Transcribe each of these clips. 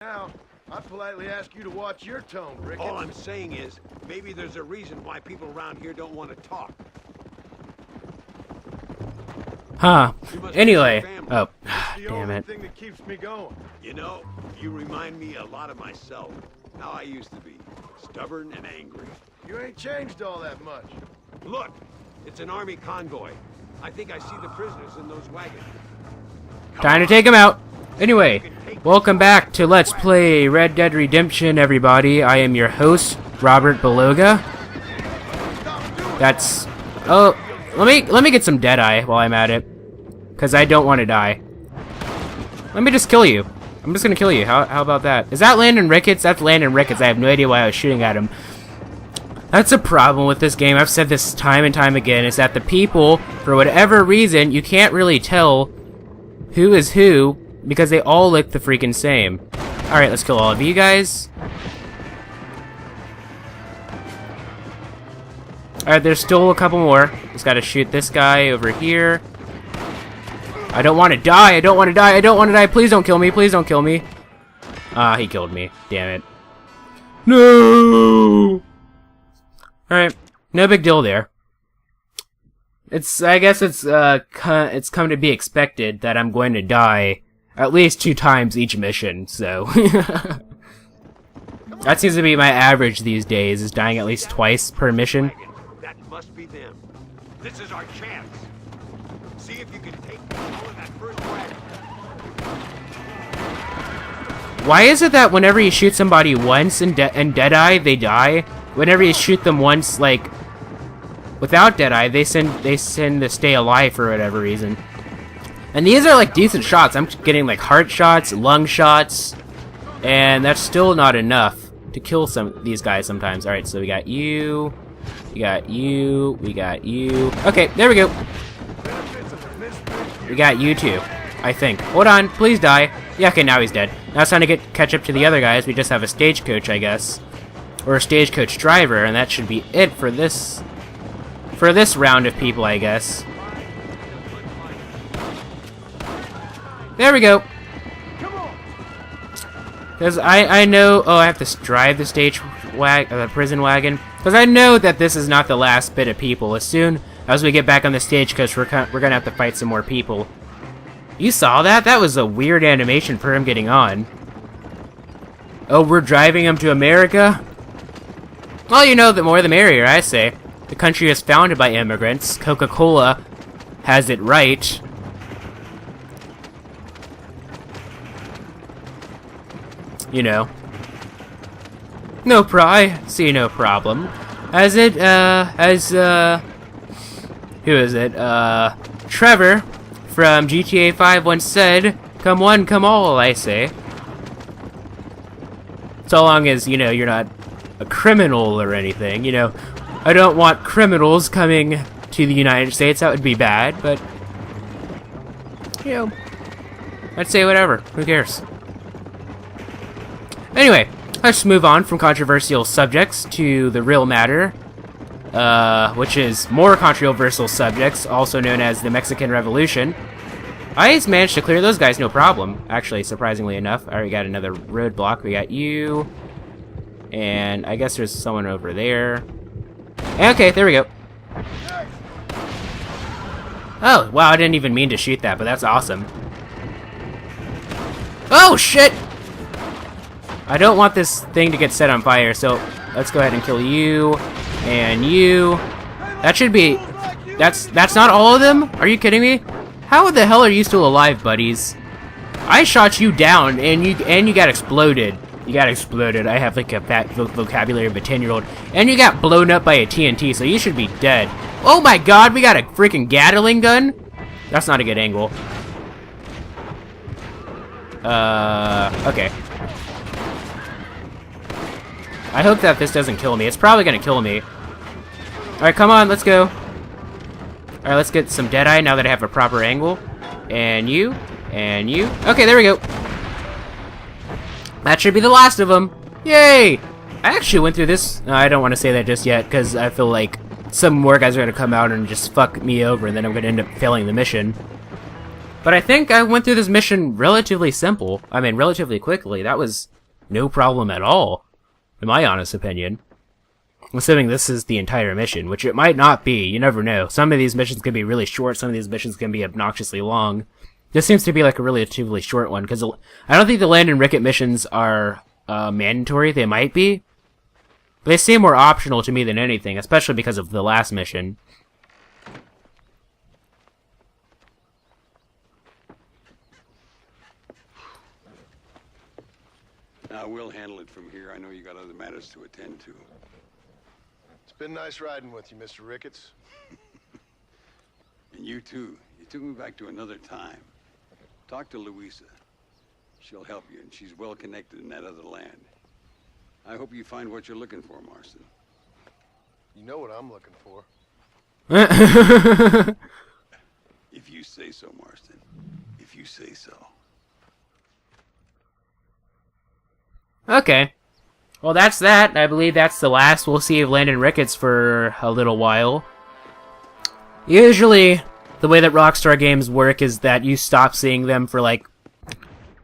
Now, I politely ask you to watch your tone, Ricketts. All I'm saying is, maybe there's a reason why people around here don't want to talk. Huh. Anyway. Oh, damn it. Thing that keeps me going. You know, you remind me a lot of myself. How I used to be. Stubborn and angry. You ain't changed all that much. Look, it's an army convoy. I think I see the prisoners in those wagons. Time to take him out. Anyway, welcome back to Let's Play Red Dead Redemption, everybody. I am your host, Robert Beloga. That's... Oh, let me get some Deadeye while I'm at it. Because I don't want to die. Let me just kill you. I'm just gonna kill you. How about that? Is that Landon Ricketts? That's Landon Ricketts. I have no idea why I was shooting at him. That's a problem with this game. I've said this time and time again, is that the people, for whatever reason, you can't really tell who is who, because they all look the freaking same. Alright, let's kill all of you guys. Alright, there's still a couple more. Just gotta shoot this guy over here. I don't want to die, I don't want to die, I don't want to die. Please don't kill me, please don't kill me. Ah, he killed me. Damn it. No! Alright, no big deal there. I guess it's come to be expected that I'm going to die at least 2 times each mission, so... That seems to be my average these days, is dying at least twice per mission. That must be them. This is our chance. See if you can take control of that first wagon. Why is it that whenever you shoot somebody once in Deadeye, they die? Whenever you shoot them once, like... Without Deadeye, they tend to stay alive for whatever reason. And these are like decent shots. I'm getting like heart shots, lung shots, and that's still not enough to kill these guys sometimes. Alright, so we got you, we got you, we got you. Okay, there we go. We got you too, I think. Hold on, please die. Yeah, okay, now he's dead. Now it's time to catch up to the other guys. We just have a stagecoach, I guess. Or a stagecoach driver, and that should be it for this round of people, I guess. There we go. Because I know... Oh, I have to drive the prison wagon. Because I know that this is not the last bit of people. As soon as we get back on the stagecoach, we're going to have to fight some more people. You saw that? That was a weird animation for him getting on. Oh, we're driving him to America? Well, you know, the more the merrier, I say. The country is founded by immigrants. Coca-Cola has it right. You know. I see no problem. Who is it? Trevor from GTA 5 once said, "Come one, come all," I say. So long as, you know, you're not a criminal or anything, you know. I don't want criminals coming to the United States. That would be bad, but... You know, I'd say whatever. Who cares? Anyway, let's move on from controversial subjects to the real matter, which is more controversial subjects, also known as the Mexican Revolution. I managed to clear those guys no problem, actually, surprisingly enough. I already got another roadblock. We got you, and I guess there's someone over there. Okay, there we go. Oh, wow, I didn't even mean to shoot that, but that's awesome. Oh, shit! I don't want this thing to get set on fire, so let's go ahead and kill you, and you. That should be... That's not all of them? Are you kidding me? How the hell are you still alive, buddies? I shot you down, and you got exploded. You got exploded. I have like a fat vocabulary of a 10-year-old. And you got blown up by a TNT, so you should be dead. Oh my god, we got a freaking Gatling gun? That's not a good angle. Okay. I hope that this doesn't kill me. It's probably gonna kill me. Alright, come on, let's go. Alright, let's get some Deadeye now that I have a proper angle. And you. And you. Okay, there we go. That should be the last of them. Yay! I actually went through this... No, I don't want to say that just yet, because I feel like some more guys are going to come out and just fuck me over, and then I'm going to end up failing the mission. But I think I went through this mission relatively simple. I mean, relatively quickly. That was no problem at all, in my honest opinion. Assuming this is the entire mission, which it might not be. You never know. Some of these missions can be really short. Some of these missions can be obnoxiously long. This seems to be like a relatively short one, because I don't think the Land and Ricket missions are mandatory. They might be. But they seem more optional to me than anything, especially because of the last mission. Now, we'll handle it from here. I know you got other matters to attend to. It's been nice riding with you, Mr. Ricketts. And you too. You took me back to another time. Talk to Louisa. She'll help you, and she's well connected in that other land. I hope you find what you're looking for, Marston. You know what I'm looking for. If you say so, Marston. If you say so. Okay. Well, that's that. I believe that's the last we'll see of Landon Ricketts for a little while. Usually, the way that Rockstar games work is that you stop seeing them for, like,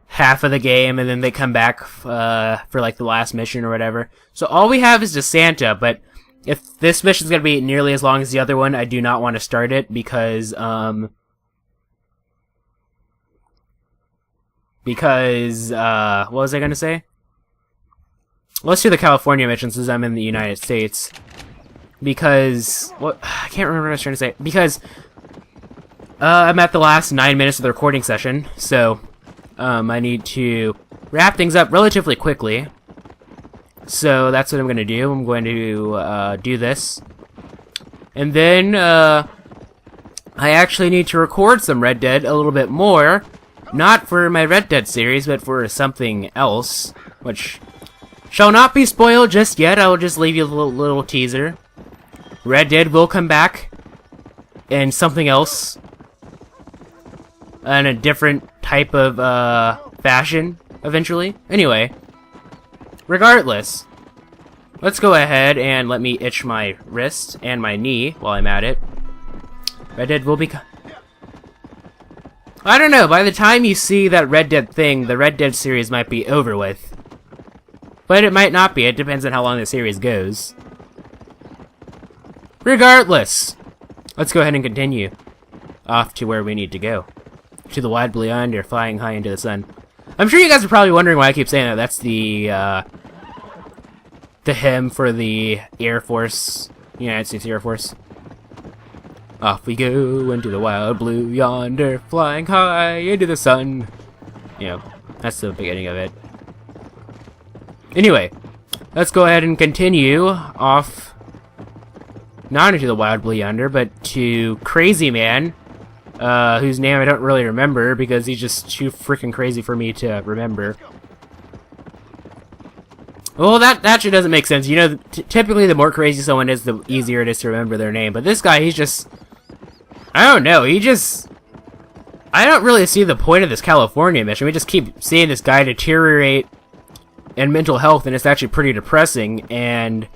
half of the game, and then they come back for, like, the last mission or whatever. So all we have is just Santa, but if this mission's gonna be nearly as long as the other one, I do not want to start it, because, what was I gonna say? Let's do the California mission since I'm in the United States. Because, I can't remember what I was trying to say. Because, I'm at the last 9 minutes of the recording session, so, I need to wrap things up relatively quickly. So, that's what I'm gonna do. I'm going to, do this. And then, I actually need to record some Red Dead a little bit more. Not for my Red Dead series, but for something else, which shall not be spoiled just yet. I will just leave you a little teaser. Red Dead will come back in something else. In a different type of, fashion, eventually. Anyway. Regardless. Let's go ahead and let me itch my wrist and my knee while I'm at it. Red Dead will be... I don't know, by the time you see that Red Dead thing, the Red Dead series might be over with. But it might not be, it depends on how long the series goes. Regardless, let's go ahead and continue. Off to where we need to go. To the wide blue yonder, flying high into the sun. I'm sure you guys are probably wondering why I keep saying that. That's the hymn for the Air Force, United States Air Force. Off we go into the wild blue yonder, flying high into the sun. You know, that's the beginning of it. Anyway, let's go ahead and continue off, not into the wild blue yonder, but to Crazy Man, whose name I don't really remember because he's just too freaking crazy for me to remember. Well, that actually doesn't make sense. You know, typically the more crazy someone is, the easier it is to remember their name. But this guy, he's just... I don't know, I don't really see the point of this California mission. We just keep seeing this guy deteriorate in mental health, and it's actually pretty depressing, and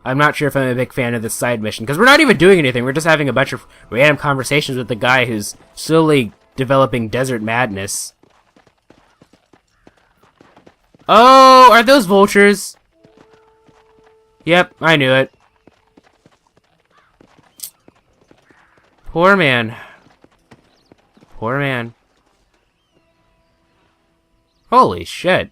I'm not sure if I'm a big fan of this side mission, because we're not even doing anything. We're just having a bunch of random conversations with the guy who's slowly developing desert madness. Oh, are those vultures? Yep, I knew it. Poor man. Poor man. Holy shit.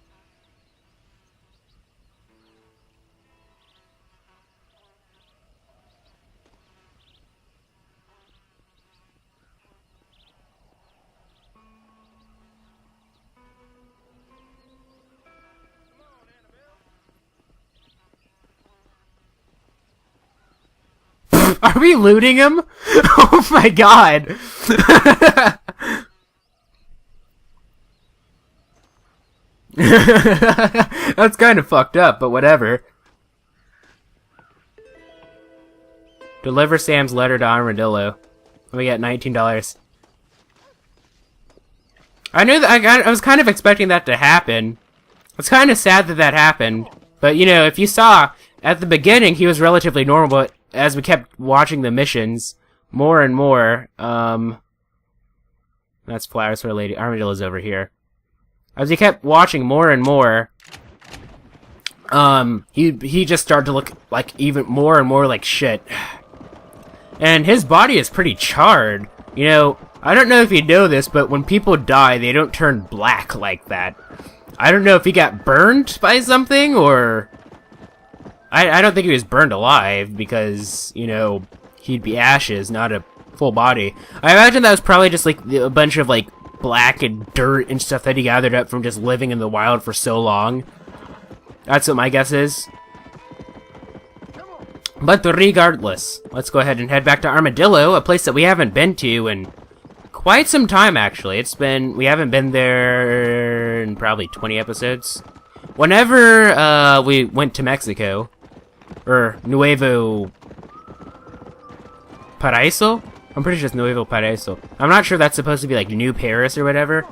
Are we looting him? Oh my god. That's kind of fucked up, but whatever. Deliver Sam's letter to Armadillo. We got $19. I knew that I was kind of expecting that to happen. It's kind of sad that that happened. But, you know, if you saw, at the beginning, he was relatively normal, but as we kept watching the missions, more and more, That's flowers for a lady. Armadillo's over here. As he kept watching more and more, he just started to look like even more and more like shit. And his body is pretty charred. You know, I don't know if you know this, but when people die, they don't turn black like that. I don't know if he got burned by something, or... I don't think he was burned alive, because, you know, he'd be ashes, not a full body. I imagine that was probably just, like, a bunch of, like, black and dirt and stuff that he gathered up from just living in the wild for so long. That's what my guess is. But regardless, let's go ahead and head back to Armadillo, a place that we haven't been to in quite some time, actually. We haven't been there in probably 20 episodes. Whenever, we went to Mexico, or Nuevo Paraiso? I'm pretty sure it's Nuevo Paraiso. I'm not sure that's supposed to be like New Paris or whatever.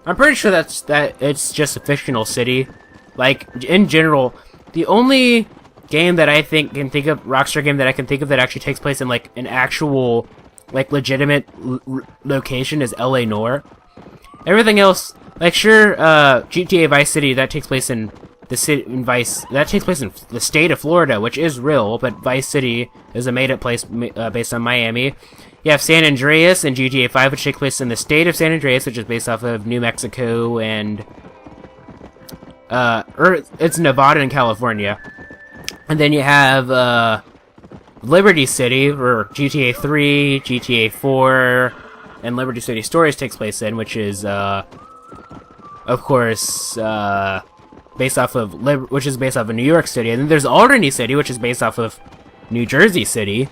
I'm pretty sure it's just a fictional city. Like, in general, the only game that I think Rockstar game that I can think of that actually takes place in like an actual, like, legitimate location is LA Noire. Everything else, like, sure, GTA Vice City, that takes place in the city that takes place in the state of Florida, which is real, but Vice City is a made-up place based on Miami. You have San Andreas and GTA 5, which takes place in the state of San Andreas, which is based off of New Mexico and it's Nevada and California. And then you have Liberty City, where GTA 3, GTA 4, and Liberty City Stories takes place in, which is of course based off of New York City. And then there's Albany City, which is based off of New Jersey City.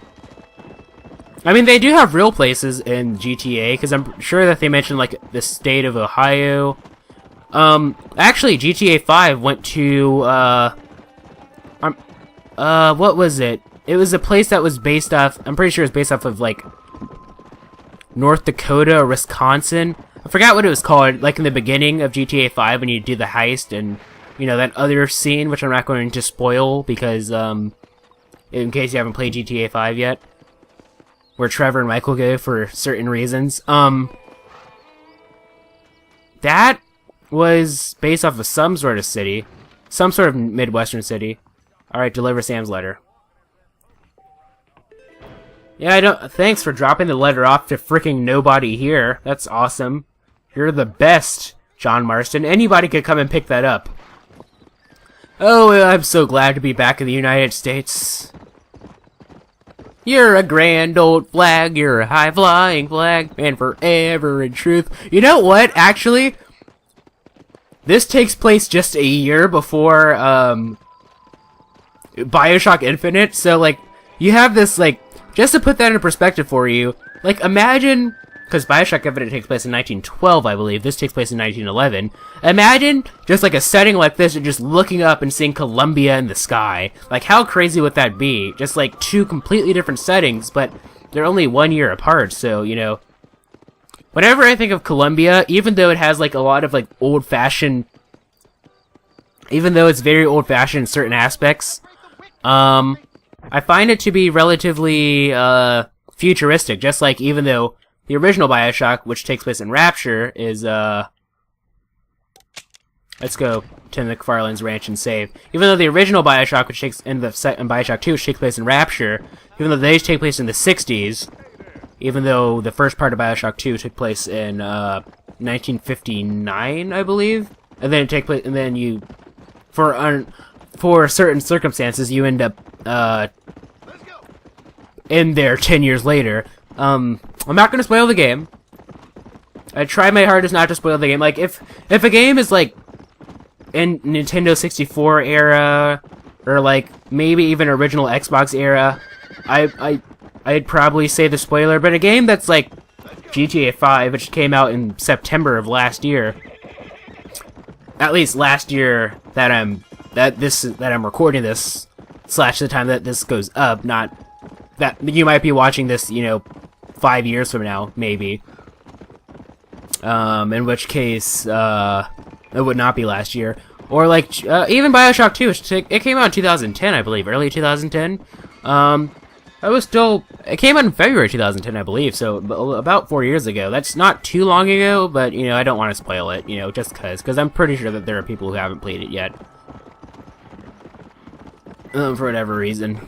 I mean, they do have real places in GTA, because I'm sure that they mentioned, like, the state of Ohio. Actually, GTA 5 went to, what was it? It was a place that was based off, I'm pretty sure it was based off of, like, North Dakota or Wisconsin. I forgot what it was called, like, in the beginning of GTA 5 when you do the heist and, you know, that other scene, which I'm not going to spoil, because, in case you haven't played GTA 5 yet, where Trevor and Michael go for certain reasons. That was based off of some sort of city. Some sort of Midwestern city. Alright, deliver Sam's letter. Yeah, thanks for dropping the letter off to freaking nobody here. That's awesome. You're the best, John Marston. Anybody could come and pick that up. Oh, I'm so glad to be back in the United States. You're a grand old flag, you're a high-flying flag, and forever in truth. You know what, actually? This takes place just a year before, Bioshock Infinite, so, like, you have this, like, just to put that in perspective for you, like, imagine, because Bioshock Infinite takes place in 1912, I believe, this takes place in 1911, imagine just, like, a setting like this and just looking up and seeing Columbia in the sky. Like, how crazy would that be? Just, like, two completely different settings, but they're only 1 year apart, so, you know, whenever I think of Columbia, even though it has, like, a lot of, like, old-fashioned, even though it's very old-fashioned in certain aspects, I find it to be relatively, futuristic, just like even though the original Bioshock, which takes place in Rapture, is, let's go to McFarlane's ranch and save. Even though the original Bioshock, which takes, in Bioshock 2, which takes place in Rapture, even though they take place in the 60s, even though the first part of Bioshock 2 took place in, 1959, I believe, and then for certain circumstances, you end up, in there 10 years later. I'm not gonna spoil the game. I try my hardest not to spoil the game. Like, if a game is, like, in Nintendo 64 era, or, like, maybe even original Xbox era, I'd probably say the spoiler, but a game that's, like, GTA 5, which came out in September of last year, at least last year that I'm recording this, / the time that this goes up, not that you might be watching this, you know, 5 years from now, maybe. In which case, it would not be last year. Or, even Bioshock 2, it came out in 2010, I believe, early 2010. It came out in February 2010, I believe, so about 4 years ago. That's not too long ago, but, you know, I don't want to spoil it, you know, just because I'm pretty sure that there are people who haven't played it yet. For whatever reason.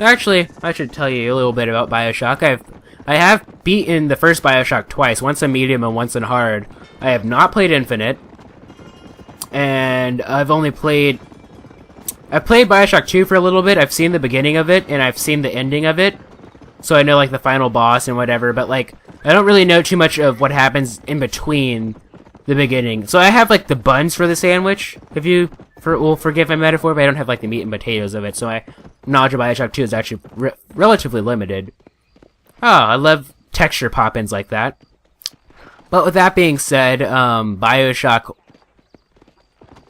Actually, I should tell you a little bit about BioShock. I have beaten the first BioShock twice, once on medium and once on hard. I have not played Infinite, and I've played BioShock 2 for a little bit. I've seen the beginning of it, and I've seen the ending of it, so I know, like, the final boss and whatever, but, like, I don't really know too much of what happens in between the beginning. So I have, like, the buns for the sandwich, if you will forgive my metaphor, but I don't have, like, the meat and potatoes of it, so my knowledge of BioShock 2 is actually relatively limited. Oh, I love texture pop-ins like that. But with that being said, BioShock...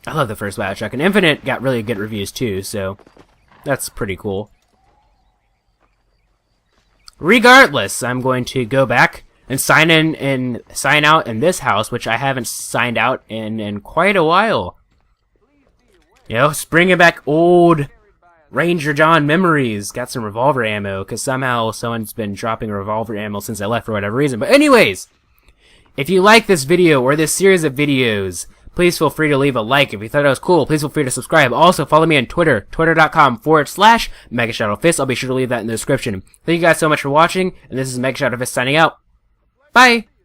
I love the first BioShock, and Infinite got really good reviews too, so that's pretty cool. Regardless, I'm going to go back and sign out in this house, which I haven't signed out in quite a while. You know, it's bringing back old Ranger John memories. Got some revolver ammo, because somehow someone's been dropping revolver ammo since I left for whatever reason. But anyways, if you like this video or this series of videos, please feel free to leave a like. If you thought it was cool, please feel free to subscribe. Also, follow me on Twitter, twitter.com/MegaShadowFist. I'll be sure to leave that in the description. Thank you guys so much for watching, and this is MegaShadowFist signing out. Bye!